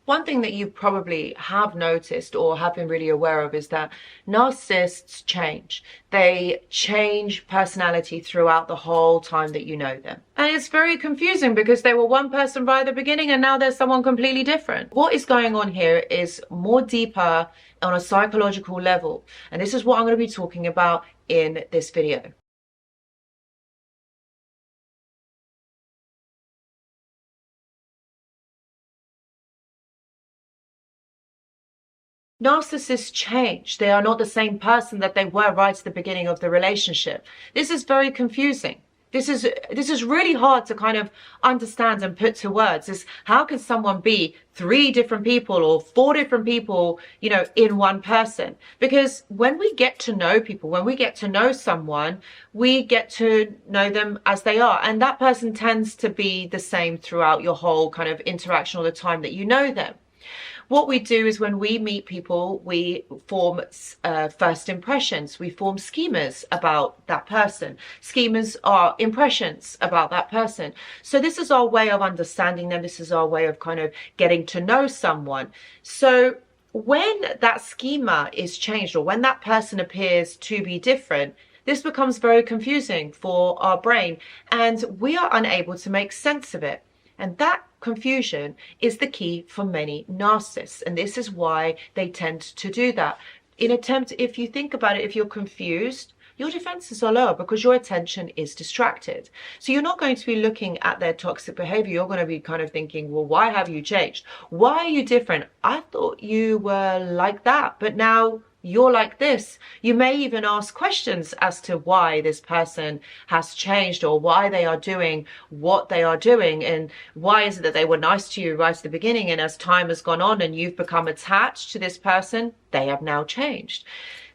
One thing that you probably have noticed or have been really aware of is that narcissists change. They change personality throughout the whole time that you know them. And it's very confusing because they were one person right at the beginning and now they're someone completely different. What is going on here is more deeper on a psychological level. And this is what I'm going to be talking about in this video. Narcissists change. They are not the same person that they were right at the beginning of the relationship. This is very confusing. This is really hard to kind of understand and put to words. Is how can someone be 3 different people or 4 different people, in one person? Because when we get to know people, when we get to know someone, we get to know them as they are. And that person tends to be the same throughout your whole kind of interaction or the time that you know them. What we do is when we meet people, we form first impressions. We form schemas about that person. Schemas are impressions about that person. So this is our way of understanding them. This is our way of kind of getting to know someone. So when that schema is changed or when that person appears to be different, this becomes very confusing for our brain and we are unable to make sense of it. And that confusion is the key for many narcissists. And this is why they tend to do that. If you think about it, if you're confused, your defenses are lower because your attention is distracted. So you're not going to be looking at their toxic behavior. You're going to be kind of thinking, well, why have you changed? Why are you different? I thought you were like that, but now you're like this. You may even ask questions as to why this person has changed or why they are doing what they are doing and why is it that they were nice to you right at the beginning and as time has gone on and you've become attached to this person, they have now changed.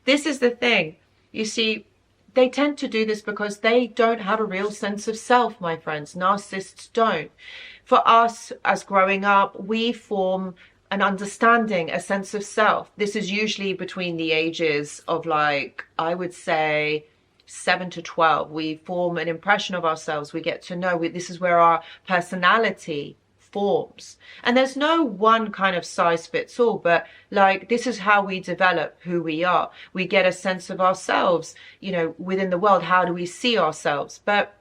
This is the thing. You see, they tend to do this because they don't have a real sense of self, my friends. Narcissists don't. For us, as growing up, we form an understanding, a sense of self. This is usually between the ages of I would say 7 to 12. We form an impression of ourselves. We get to know. This is where our personality forms. And there's no one kind of size fits all, but this is how we develop who we are. We get a sense of ourselves, within the world. How do we see ourselves? But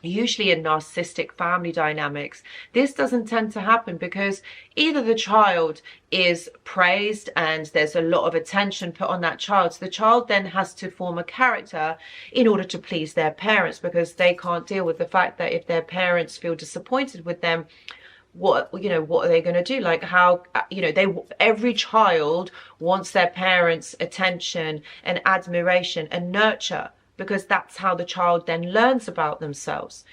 usually in narcissistic family dynamics, this doesn't tend to happen because either the child is praised and there's a lot of attention put on that child. So the child then has to form a character in order to please their parents because they can't deal with the fact that if their parents feel disappointed with them, what are they going to do? Every child wants their parents' attention and admiration and nurture, because that's how the child then learns about themselves.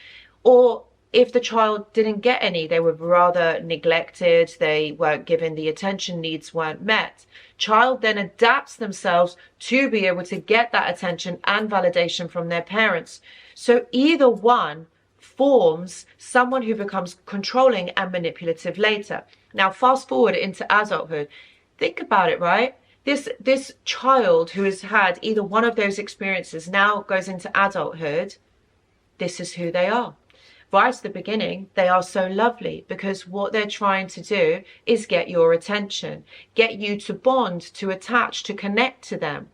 Or if the child didn't get any, they were rather neglected, they weren't given the attention, needs weren't met. Child then adapts themselves to be able to get that attention and validation from their parents. So either one forms someone who becomes controlling and manipulative later. Now, fast forward into adulthood. Think about it, right? This child who has had either one of those experiences now goes into adulthood. This is who they are. Right at the beginning, they are so lovely because what they're trying to do is get your attention, get you to bond, to attach, to connect to them.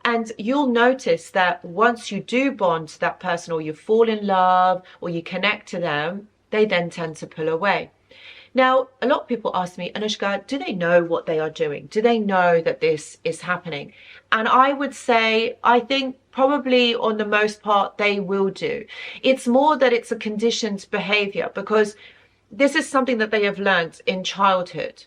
And you'll notice that once you do bond to that person or you fall in love or you connect to them, they then tend to pull away. Now, a lot of people ask me, Anoushka, do they know what they are doing? Do they know that this is happening? And I would say, I think probably on the most part, they will do. It's more that it's a conditioned behavior because this is something that they have learned in childhood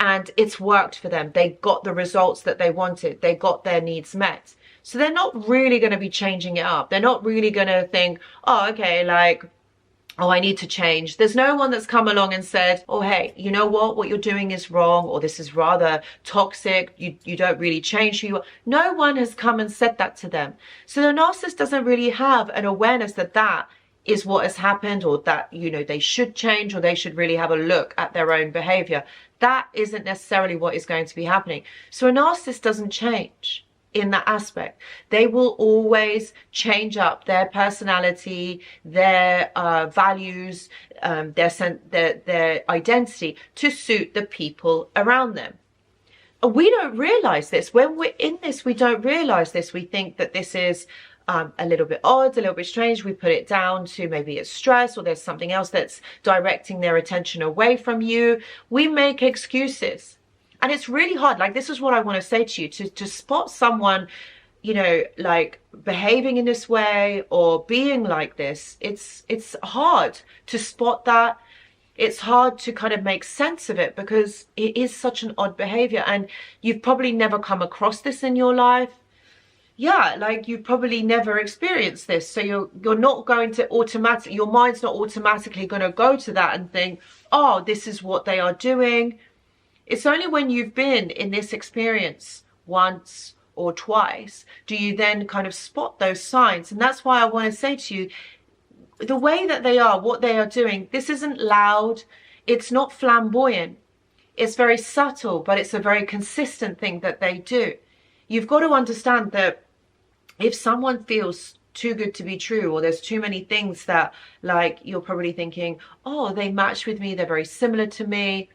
and it's worked for them. They got the results that they wanted. They got their needs met. So they're not really going to be changing it up. They're not really going to think, oh, okay, oh, I need to change. There's no one that's come along and said, oh, hey, you know what you're doing is wrong, or this is rather toxic. You don't really change who you are. No one has come and said that to them. So the narcissist doesn't really have an awareness that that is what has happened, or that, they should change, or they should really have a look at their own behavior. That isn't necessarily what is going to be happening. So a narcissist doesn't change. in that aspect. They will always change up their personality, their values, their identity to suit the people around them. We don't realize this. When we're in this, we don't realize this. We think that this is a little bit odd, a little bit strange. We put it down to maybe it's stress, or there's something else that's directing their attention away from you. We make excuses. And it's really hard. Like, this is what I want to say to you, to spot someone, you know, like behaving in this way or being like this. It's hard to spot that. It's hard to kind of make sense of it because it is such an odd behavior, and you've probably never come across this in your life. Yeah, like you've probably never experienced this. So you're not going to your mind's not automatically going to go to that and think, oh, this is what they are doing. It's only when you've been in this experience once or twice do you then kind of spot those signs. And that's why I want to say to you, the way that they are, what they are doing, this isn't loud, it's not flamboyant, it's very subtle, but it's a very consistent thing that they do. You've got to understand that if someone feels too good to be true, or there's too many things that, like, you're probably thinking, oh, they match with me, they're very similar to me,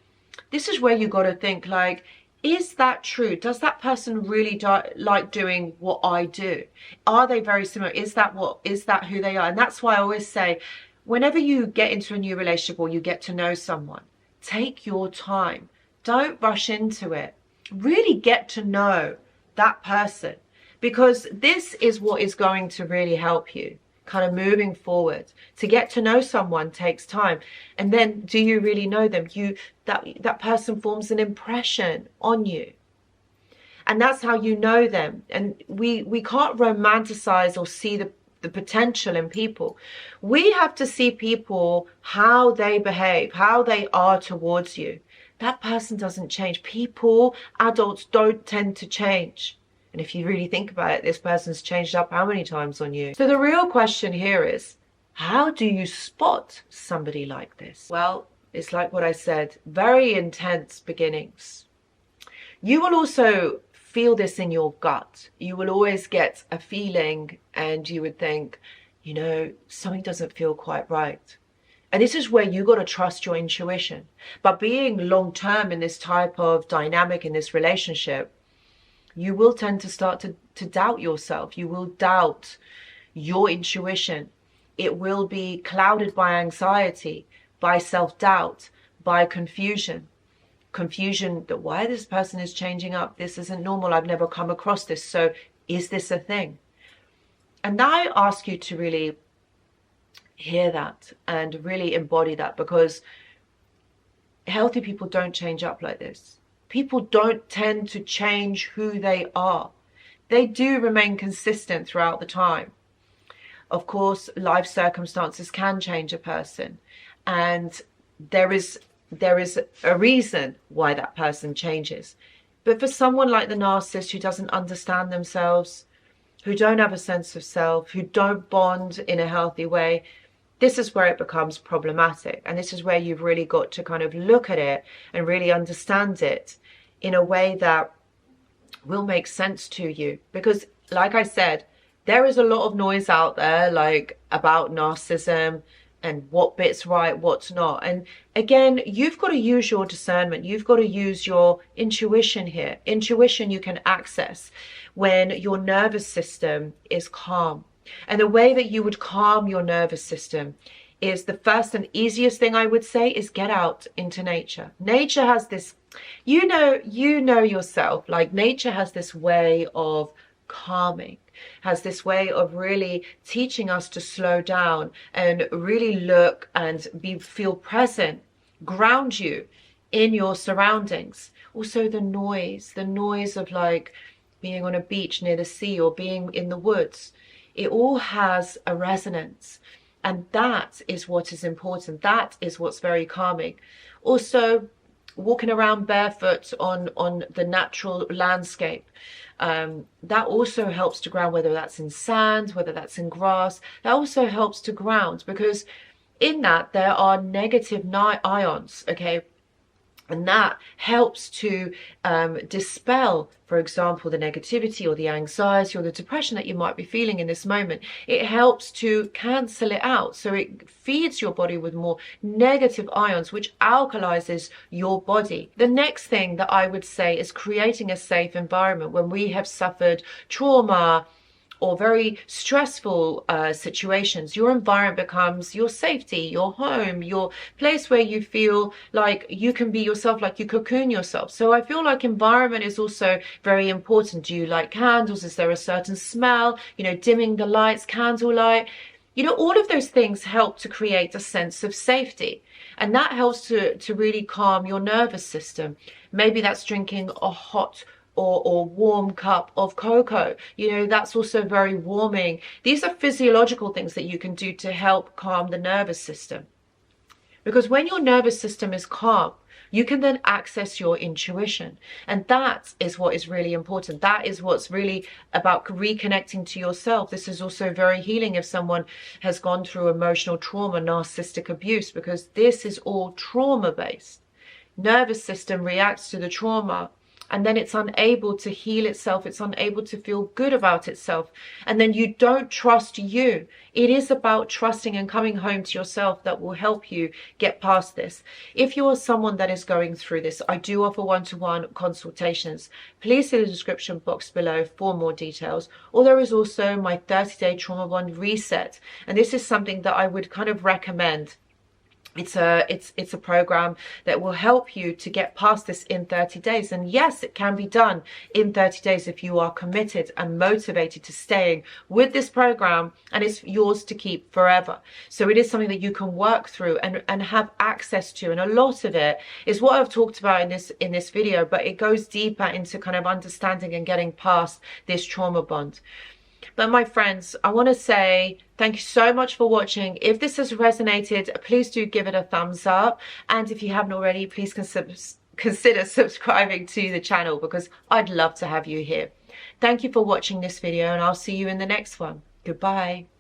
this is where you got to think, like, is that true? Does that person really like doing what I do? Are they very similar? Is that who they are? And that's why I always say, whenever you get into a new relationship or you get to know someone, take your time. Don't rush into it. Really get to know that person, because this is what is going to really help you kind of moving forward. To get to know someone takes time. And then, do you really know them? That person forms an impression on you. And that's how you know them. And we can't romanticize or see the potential in people. We have to see people, how they behave, how they are towards you. That person doesn't change. People, adults, don't tend to change. And if you really think about it, this person's changed up how many times on you? So the real question here is, how do you spot somebody like this? Well, it's like what I said, very intense beginnings. You will also feel this in your gut. You will always get a feeling and you would think, you know, something doesn't feel quite right. And this is where you got to trust your intuition. But being long-term in this type of dynamic, in this relationship, you will tend to start to doubt yourself. You will doubt your intuition. It will be clouded by anxiety, by self-doubt, by confusion. Confusion that why this person is changing up. This isn't normal. I've never come across this. So is this a thing? And I ask you to really hear that and really embody that, because healthy people don't change up like this. People don't tend to change who they are. They do remain consistent throughout the time. Of course, life circumstances can change a person, and there is a reason why that person changes. But for someone like the narcissist who doesn't understand themselves, who don't have a sense of self, who don't bond in a healthy way, this is where it becomes problematic. And this is where you've really got to kind of look at it and really understand it in a way that will make sense to you. Because like I said, there is a lot of noise out there, like, about narcissism and what bit's right, what's not. And again, you've got to use your discernment. You've got to use your intuition here. Intuition you can access when your nervous system is calm. And the way that you would calm your nervous system is, the first and easiest thing I would say is get out into nature. Nature has this, you know yourself, like, nature has this way of calming, has this way of really teaching us to slow down and really look and feel present, ground you in your surroundings. Also the noise of, like, being on a beach near the sea or being in the woods. It all has a resonance, and that is what is important. That is what's very calming. Also, walking around barefoot on the natural landscape, that also helps to ground, whether that's in sand, whether that's in grass. That also helps to ground, because in that there are negative ions, okay? And that helps to dispel, for example, the negativity or the anxiety or the depression that you might be feeling in this moment. It helps to cancel it out. So it feeds your body with more negative ions, which alkalizes your body. The next thing that I would say is creating a safe environment. When we have suffered trauma or very stressful situations, your environment becomes your safety, your home, your place where you feel like you can be yourself, like you cocoon yourself. So I feel like environment is also very important. Do you like candles? Is there a certain smell? You know, dimming the lights, candlelight. You know, all of those things help to create a sense of safety. And that helps to really calm your nervous system. Maybe that's drinking a hot or warm cup of cocoa. You know, that's also very warming. These are physiological things that you can do to help calm the nervous system. Because when your nervous system is calm, you can then access your intuition. And that is what is really important. That is what's really about reconnecting to yourself. This is also very healing if someone has gone through emotional trauma, narcissistic abuse, because this is all trauma-based. Nervous system reacts to the trauma, and then it's unable to heal itself. It's unable to feel good about itself. And then you don't trust you. It is about trusting and coming home to yourself that will help you get past this. If you are someone that is going through this, I do offer one-to-one consultations. Please see the description box below for more details. Or there is also my 30-day trauma bond reset. And this is something that I would kind of recommend. It's a program that will help you to get past this in 30 days. And yes, it can be done in 30 days if you are committed and motivated to staying with this program, and it's yours to keep forever. So it is something that you can work through and have access to. And a lot of it is what I've talked about in this video, but it goes deeper into kind of understanding and getting past this trauma bond. But my friends, I want to say thank you so much for watching. If this has resonated, please do give it a thumbs up. And if you haven't already, please consider subscribing to the channel, because I'd love to have you here. Thank you for watching this video, and I'll see you in the next one. Goodbye.